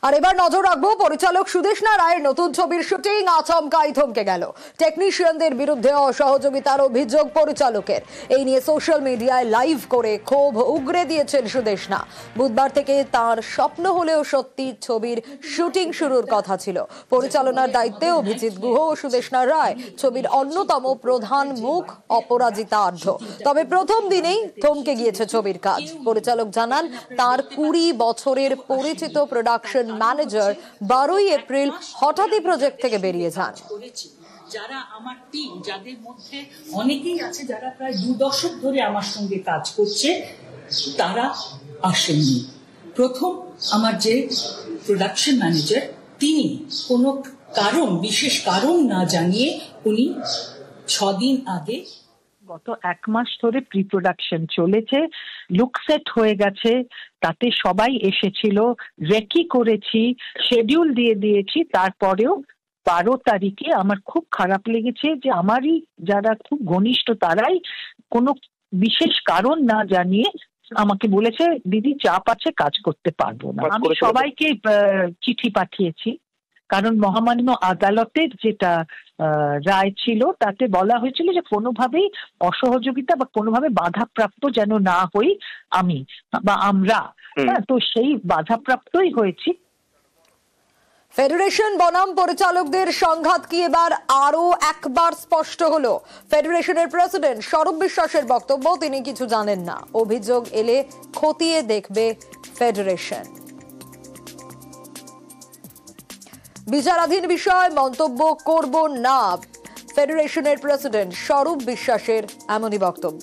আর এবার নজর রাখবো পরিচালক সুদেষ্ণা রায়ের নতুন ছবির শুটিং আচমকাই থমকে গেল। টেকনিশিয়ানদের বিরুদ্ধে অসহযোগিতার অভিযোগ পরিচালকের। এই নিয়ে সোশ্যাল মিডিয়ায় লাইভ করে ক্ষোভ উগরে দিয়েছেন সুদেষ্ণা। বুধবার থেকে তার স্বপ্ন হলেও সত্যি ছবির শুটিং শুরুর কথা ছিল। পরিচালনার দায়িত্বে অভিজিৎ গুহ ও সুদেষ্ণা রায়, ছবির অন্যতম প্রধান মুখ অপরাজিতা আঢ্য। তবে প্রথম দিনেই থমকে গিয়েছে ছবির কাজ। পরিচালক জানান তার 20 বছরের পরিচিত প্রোডাকশন ম্যানেজার 12ই এপ্রিল হঠাৎই প্রজেক্ট থেকে বেরিয়ে যান। যারা আমার টিম, যাদের মধ্যে অনেকেই আছে যারা প্রায় 2 দশক ধরে আমার সঙ্গে কাজ করছে, তারা আসেননি। প্রথম আমার যে প্রোডাকশন ম্যানেজার, তিনি কোনো বিশেষ কারণ না জানিয়ে উনি 6 দিন আগে, গত 1 মাস ধরে প্রি প্রোডাকশন চলেছে, লুক সেট হয়ে গেছে, তাতে সবাই এসেছিল, রেকি করেছি, শিডিউল দিয়ে দিয়েছি। তারপরেও 12 তারিখে আমার খুব খারাপ লেগেছে যে আমারই যারা খুব ঘনিষ্ঠ তারাই কোনো বিশেষ কারণ না জানিয়ে আমাকে বলেছে, দিদি চাপ আছে, কাজ করতে পারবো না। আমি সবাইকে চিঠি পাঠিয়েছি, কারণ মহামান্য আদালতের যেটা রায় ছিল তাতে বলা হয়েছিল যে কোনোভাবেই অসহযোগিতা বা কোনোভাবে বাধাপ্রাপ্ত যেন না হই আমি বা আমরা। তো সেই বাধাপ্রাপ্তই হয়েছি। ফেডারেশন বনাম পরিচালকদের সংঘাত কি এবার আরো একবার স্পষ্ট হলো? ফেডারেশনের প্রেসিডেন্ট স্বরূপ বিশ্বাসের বক্তব্য, তিনি কিছু জানেন না, অভিযোগ এলে খতিয়ে দেখবে ফেডারেশন। বিচারাধীন বিষয় মন্তব্য করব না, ফেডারেশনের প্রেসিডেন্ট স্বরূপ বিশ্বাসের এমনই বক্তব্য।